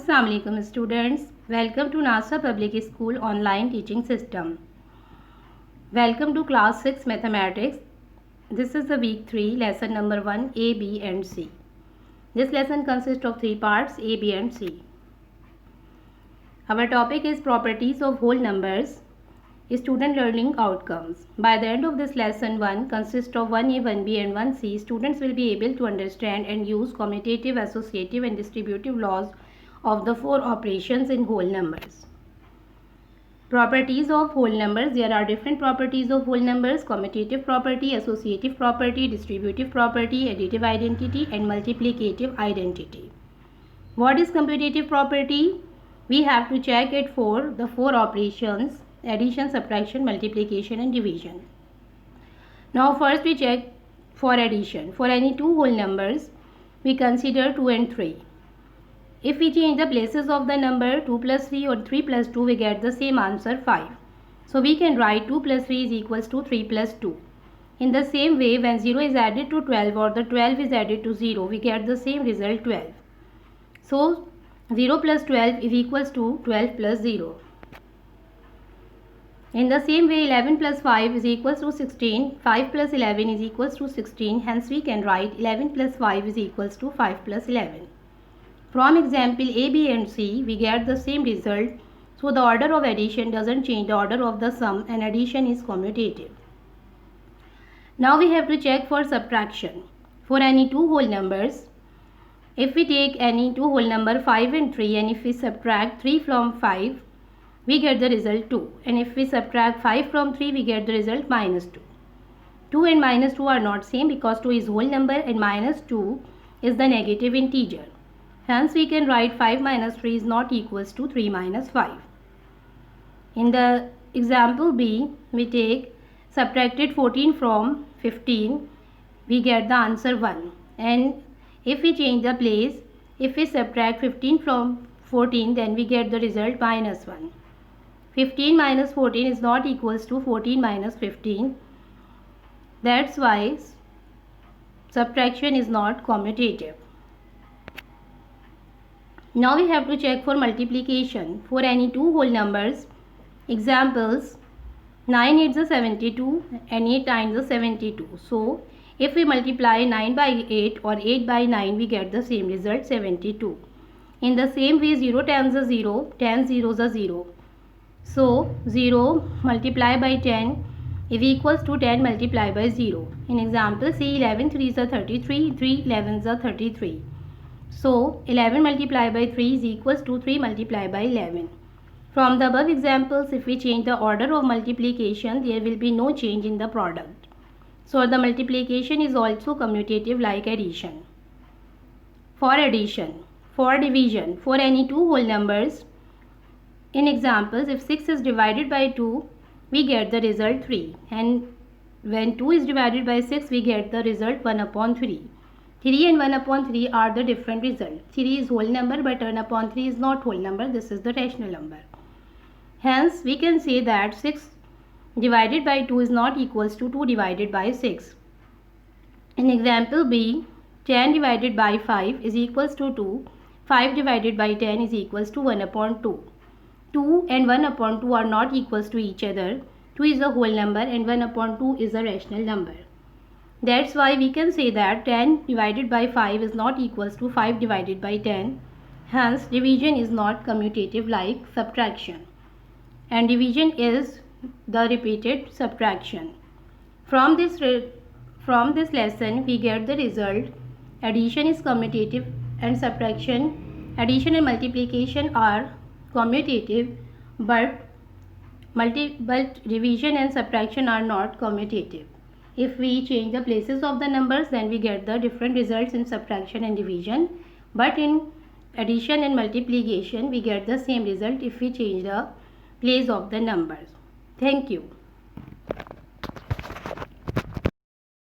Assalamu alaikum students. Welcome to NASA Public School online teaching system. Welcome to class 6 mathematics. This is the week 3 lesson number 1 A, B and C. This lesson consists of 3 parts A, B and C. Our topic is properties of whole numbers, student learning outcomes. By the end of this lesson 1 consists of 1A, 1B and 1C, students will be able to understand and use commutative, associative and distributive laws of the 4 operations in whole numbers. Properties of whole numbers. There are different properties of whole numbers: commutative property, associative property, distributive property, additive identity and multiplicative identity. What is commutative property? We have to check it for the 4 operations: addition, subtraction, multiplication and division. Now first we check for addition. For any two whole numbers, we consider 2 and 3. If we change the places of the number 2 plus 3 or 3 plus 2, we get the same answer 5. So we can write 2 plus 3 is equals to 3 plus 2. In the same way, when 0 is added to 12 or the 12 is added to 0, we get the same result 12. So 0 plus 12 is equals to 12 plus 0. In the same way, 11 plus 5 is equals to 16. 5 plus 11 is equals to 16. Hence we can write 11 plus 5 is equals to 5 plus 11. From example A, B and C, we get the same result. So the order of addition doesn't change the order of the sum and addition is commutative. Now we have to check for subtraction. For any two whole numbers, if we take any two whole number 5 and 3 and if we subtract 3 from 5, we get the result 2. And if we subtract 5 from 3, we get the result minus 2. 2 and minus 2 are not same because 2 is whole number and minus 2 is the negative integer. Hence we can write 5 minus 3 is not equals to 3 minus 5. In the example B, we take subtracted 14 from 15, we get the answer 1. And if we change the place, if we subtract 15 from 14, then we get the result minus 1. 15 minus 14 is not equals to 14 minus 15. That's why subtraction is not commutative. Now we have to check for multiplication. For any two whole numbers, examples 9 8 is 72 and 8 times is 72. So if we multiply 9 by 8 or 8 by 9, we get the same result 72. In the same way, 0 times is 0, 10 zeros are 0. So 0 multiplied by 10 is equals to 10 multiplied by 0. In example C, 11 3s are 33, 3 11s are 33. So 11 multiplied by 3 is equals to 3 multiplied by 11. From the above examples, if we change the order of multiplication, there will be no change in the product. So the multiplication is also commutative like addition. For addition, for division, for any two whole numbers, in examples, if 6 is divided by 2, we get the result 3. And when 2 is divided by 6, we get the result 1 upon 3. 3 and 1 upon 3 are the different results. 3 is whole number but 1 upon 3 is not whole number. This is the rational number. Hence, we can say that 6 divided by 2 is not equals to 2 divided by 6. In example B, 10 divided by 5 is equals to 2. 5 divided by 10 is equals to 1 upon 2. 2 and 1 upon 2 are not equals to each other. 2 is a whole number and 1 upon 2 is a rational number. That's why we can say that 10 divided by 5 is not equals to 5 divided by 10. Hence, division is not commutative like subtraction. And division is the repeated subtraction. From this lesson, we get the result addition is commutative and subtraction, addition and multiplication are commutative, but division and subtraction are not commutative. If we change the places of the numbers, then we get the different results in subtraction and division. But in addition and multiplication, we get the same result if we change the place of the numbers. Thank you.